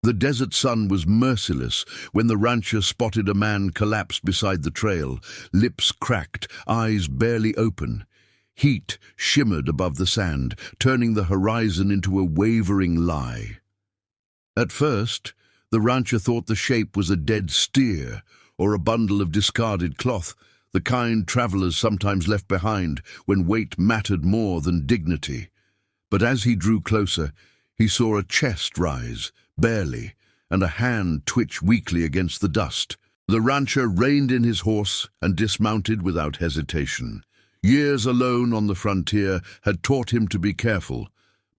The desert sun was merciless when the rancher spotted a man collapse beside the trail, lips cracked, eyes barely open. Heat shimmered above the sand, turning the horizon into a wavering lie. At first, the rancher thought the shape was a dead steer or a bundle of discarded cloth, the kind travelers sometimes left behind when weight mattered more than dignity. But as he drew closer, he saw a chest rise, barely, and a hand twitch weakly against the dust. The rancher reined in his horse and dismounted without hesitation. Years alone on the frontier had taught him to be careful,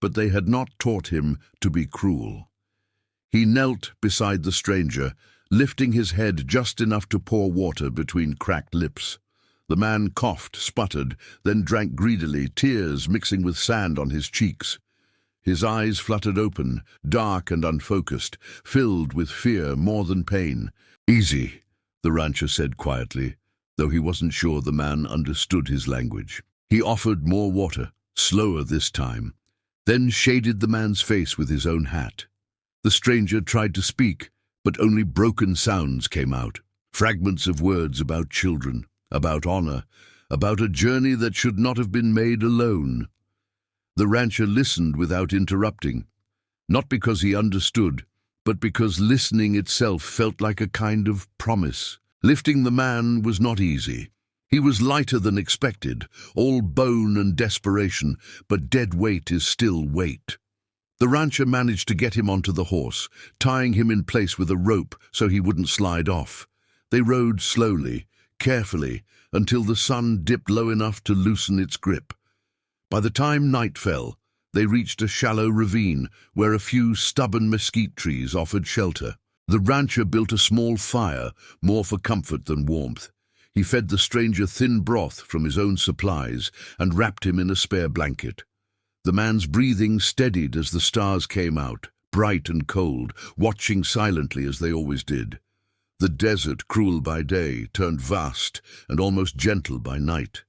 but they had not taught him to be cruel. He knelt beside the stranger, lifting his head just enough to pour water between cracked lips. The man coughed, sputtered, then drank greedily, tears mixing with sand on his cheeks. His eyes fluttered open, dark and unfocused, filled with fear more than pain. "Easy," the rancher said quietly, though he wasn't sure the man understood his language. He offered more water, slower this time, then shaded the man's face with his own hat. The stranger tried to speak, but only broken sounds came out. Fragments of words about children, about honor, about a journey that should not have been made alone. The rancher listened without interrupting, not because he understood, but because listening itself felt like a kind of promise. Lifting the man was not easy. He was lighter than expected, all bone and desperation, but dead weight is still weight. The rancher managed to get him onto the horse, tying him in place with a rope so he wouldn't slide off. They rode slowly, carefully, until the sun dipped low enough to loosen its grip. By the time night fell, they reached a shallow ravine where a few stubborn mesquite trees offered shelter. The rancher built a small fire, more for comfort than warmth. He fed the stranger thin broth from his own supplies and wrapped him in a spare blanket. The man's breathing steadied as the stars came out, bright and cold, watching silently as they always did. The desert, cruel by day, turned vast and almost gentle by night.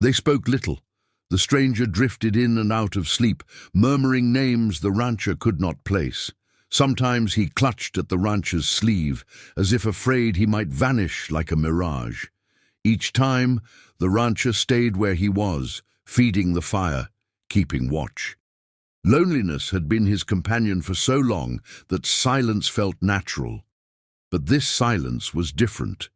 They spoke little. The stranger drifted in and out of sleep, murmuring names the rancher could not place. Sometimes he clutched at the rancher's sleeve, as if afraid he might vanish like a mirage. Each time, the rancher stayed where he was, feeding the fire, keeping watch. Loneliness had been his companion for so long that silence felt natural. But this silence was different.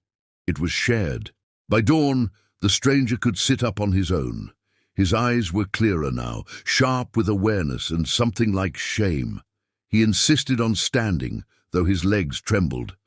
It was shared. By dawn, the stranger could sit up on his own. His eyes were clearer now, sharp with awareness and something like shame. He insisted on standing, though his legs trembled.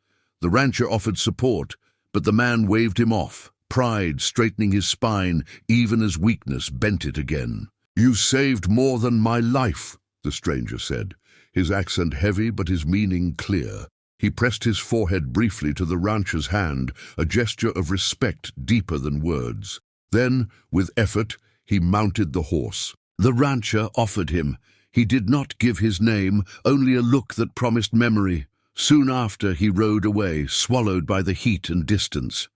The rancher offered support, but the man waved him off, pride straightening his spine even as weakness bent it again. "You saved more than my life," the stranger said, his accent heavy but his meaning clear. He pressed his forehead briefly to the rancher's hand, a gesture of respect deeper than words. Then, with effort, he mounted the horse. The rancher offered him. He did not give his name, only a look that promised memory. Soon after, he rode away, swallowed by the heat and distance.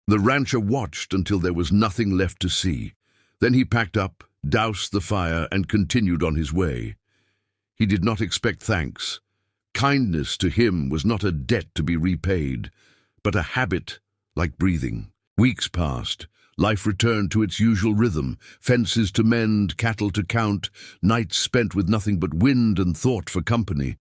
The rancher watched until there was nothing left to see. Then he packed up, doused the fire, and continued on his way. He did not expect thanks. Kindness to him was not a debt to be repaid, but a habit like breathing. Weeks passed. Life returned to its usual rhythm, fences to mend, cattle to count, nights spent with nothing but wind and thought for company.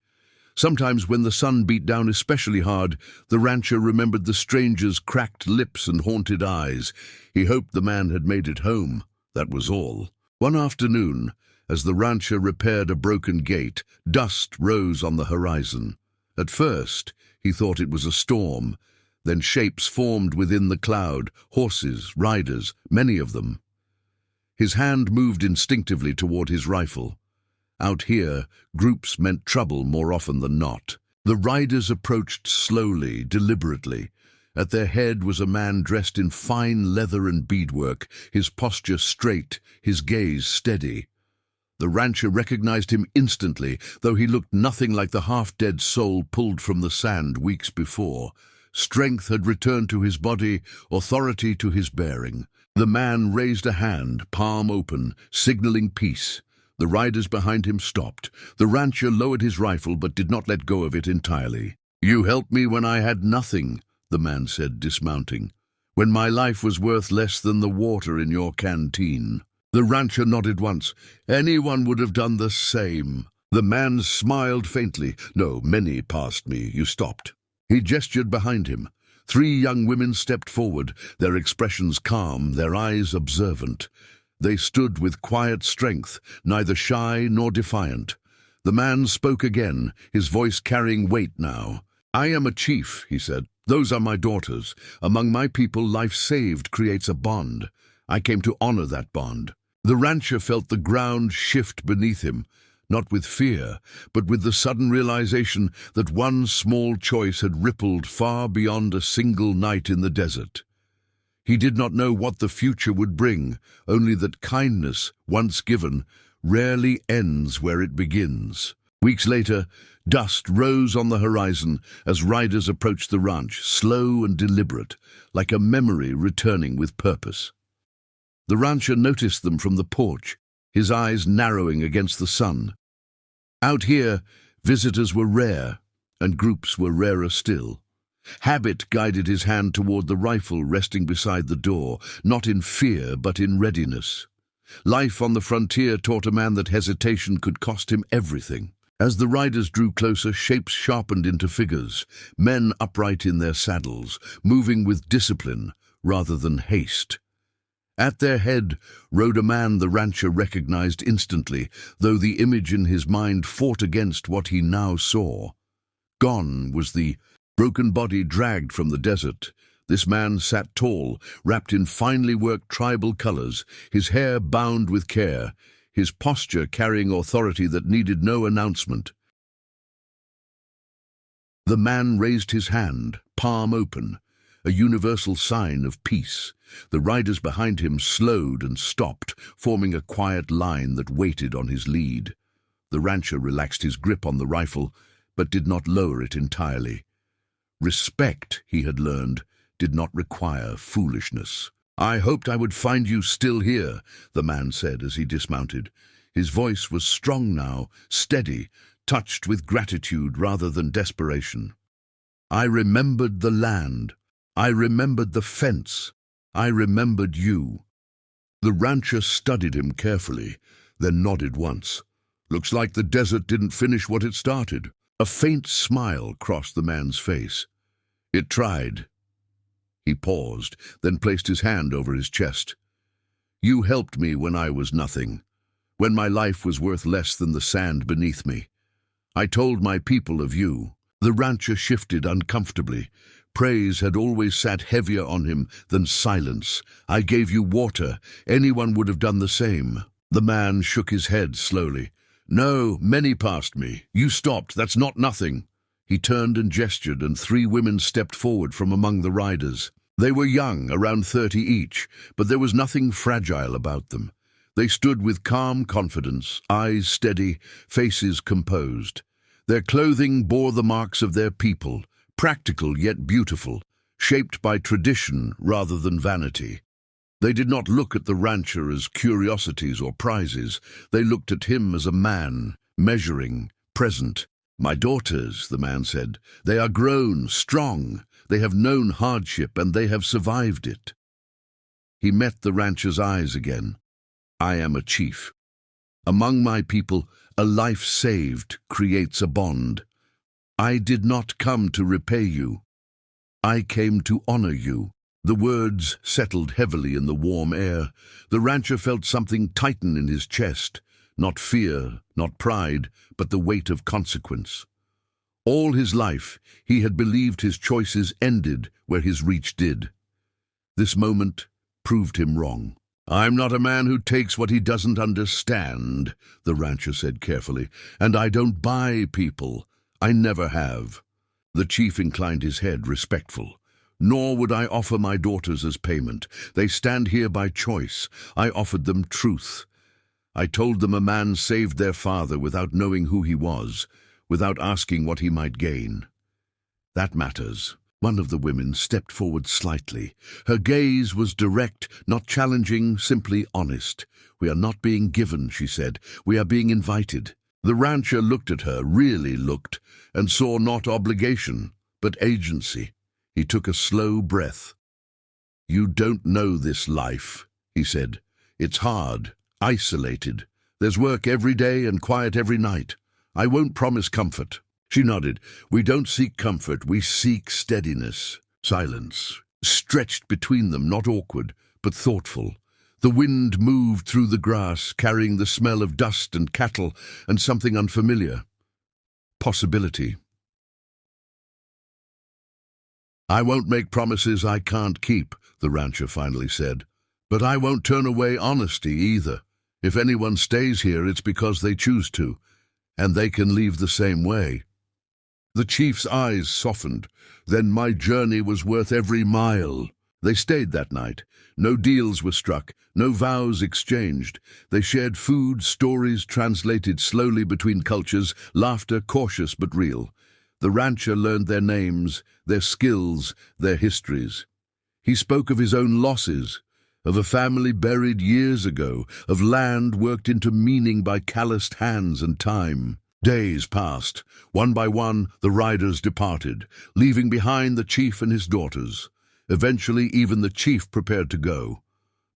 Sometimes when the sun beat down especially hard, the rancher remembered the stranger's cracked lips and haunted eyes. He hoped the man had made it home. That was all. One afternoon, as the rancher repaired a broken gate, dust rose on the horizon. At first, he thought it was a storm. Then shapes formed within the cloud, horses, riders, many of them. His hand moved instinctively toward his rifle. Out here, groups meant trouble more often than not. The riders approached slowly, deliberately. At their head was a man dressed in fine leather and beadwork, his posture straight, his gaze steady. The rancher recognized him instantly, though he looked nothing like the half-dead soul pulled from the sand weeks before. Strength had returned to his body, authority to his bearing. The man raised a hand, palm open, signaling peace. The riders behind him stopped. The rancher lowered his rifle but did not let go of it entirely. "You helped me when I had nothing," the man said, dismounting. "When my life was worth less than the water in your canteen." The rancher nodded once. "Anyone would have done the same." The man smiled faintly. "No, many passed me. You stopped." He gestured behind him. 3 young women stepped forward, their expressions calm, their eyes observant. They stood with quiet strength, neither shy nor defiant. The man spoke again, his voice carrying weight now. "I am a chief," he said. "Those are my daughters. Among my people, life saved creates a bond. I came to honor that bond." The rancher felt the ground shift beneath him, not with fear, but with the sudden realization that one small choice had rippled far beyond a single night in the desert. He did not know what the future would bring, only that kindness, once given, rarely ends where it begins. Weeks later, dust rose on the horizon as riders approached the ranch, slow and deliberate, like a memory returning with purpose. The rancher noticed them from the porch, his eyes narrowing against the sun. Out here, visitors were rare, and groups were rarer still. Habit guided his hand toward the rifle resting beside the door, not in fear but in readiness. Life on the frontier taught a man that hesitation could cost him everything. As the riders drew closer, shapes sharpened into figures, men upright in their saddles, moving with discipline rather than haste. At their head rode a man the rancher recognized instantly, though the image in his mind fought against what he now saw. Gone was the broken body dragged from the desert. This man sat tall, wrapped in finely worked tribal colors, his hair bound with care, his posture carrying authority that needed no announcement. The man raised his hand, palm open, a universal sign of peace. The riders behind him slowed and stopped, forming a quiet line that waited on his lead. The rancher relaxed his grip on the rifle, but did not lower it entirely. Respect, he had learned, did not require foolishness. "I hoped I would find you still here," the man said as he dismounted. His voice was strong now, steady, touched with gratitude rather than desperation. "I remembered the land. I remembered the fence. I remembered you." The rancher studied him carefully, then nodded once. "Looks like the desert didn't finish what it started." A faint smile crossed the man's face. "It tried." He paused, then placed his hand over his chest. "You helped me when I was nothing, when my life was worth less than the sand beneath me. I told my people of you." The rancher shifted uncomfortably. Praise had always sat heavier on him than silence. "I gave you water. Anyone would have done the same." The man shook his head slowly. "No, many passed me. You stopped. That's not nothing." He turned and gestured, and 3 women stepped forward from among the riders. They were young, around 30 each, but there was nothing fragile about them. They stood with calm confidence, eyes steady, faces composed. Their clothing bore the marks of their people, practical yet beautiful, shaped by tradition rather than vanity. They did not look at the rancher as curiosities or prizes. They looked at him as a man, measuring, present. "My daughters," the man said, "they are grown, strong. They have known hardship, and they have survived it." He met the rancher's eyes again. "I am a chief. Among my people, a life saved creates a bond. I did not come to repay you. I came to honor you." The words settled heavily in the warm air. The rancher felt something tighten in his chest, not fear, not pride, but the weight of consequence. All his life, he had believed his choices ended where his reach did. This moment proved him wrong. "I'm not a man who takes what he doesn't understand," the rancher said carefully, "and I don't buy people. I never have." The chief inclined his head, respectful. "Nor would I offer my daughters as payment. They stand here by choice. I offered them truth. I told them a man saved their father without knowing who he was, without asking what he might gain. That matters. One of the women stepped forward slightly. Her gaze was direct, not challenging, simply honest. "We are not being given," she said. "We are being invited." The rancher looked at her, really looked, and saw not obligation, but agency. He took a slow breath. "You don't know this life," he said. "It's hard, isolated. There's work every day and quiet every night. I won't promise comfort." She nodded. "We don't seek comfort, we seek steadiness." Silence stretched between them, not awkward, but thoughtful. The wind moved through the grass, carrying the smell of dust and cattle and something unfamiliar. Possibility. "I won't make promises I can't keep," the rancher finally said. "But I won't turn away honesty either. If anyone stays here, it's because they choose to, and they can leave the same way." The chief's eyes softened. "Then my journey was worth every mile." They stayed that night. No deals were struck, no vows exchanged. They shared food, stories translated slowly between cultures, laughter cautious but real. The rancher learned their names, their skills, their histories. He spoke of his own losses, of a family buried years ago, of land worked into meaning by calloused hands and time. Days passed. One by one, the riders departed, leaving behind the chief and his daughters. Eventually, even the chief prepared to go.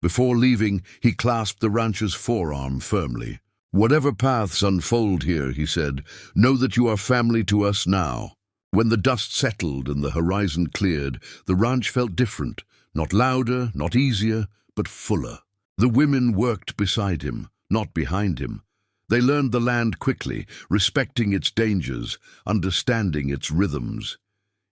Before leaving, he clasped the rancher's forearm firmly. "Whatever paths unfold here," he said, "know that you are family to us now." When the dust settled and the horizon cleared, the ranch felt different, not louder, not easier, but fuller. The women worked beside him, not behind him. They learned the land quickly, respecting its dangers, understanding its rhythms.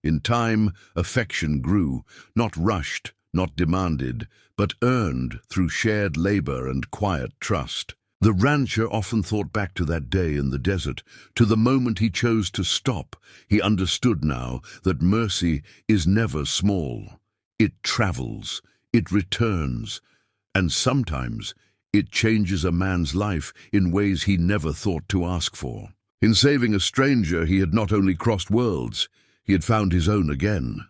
In time, affection grew, not rushed, not demanded, but earned through shared labor and quiet trust. The rancher often thought back to that day in the desert, to the moment he chose to stop. He understood now that mercy is never small. It travels, it returns, and sometimes it changes a man's life in ways he never thought to ask for. In saving a stranger, he had not only crossed worlds, he had found his own again.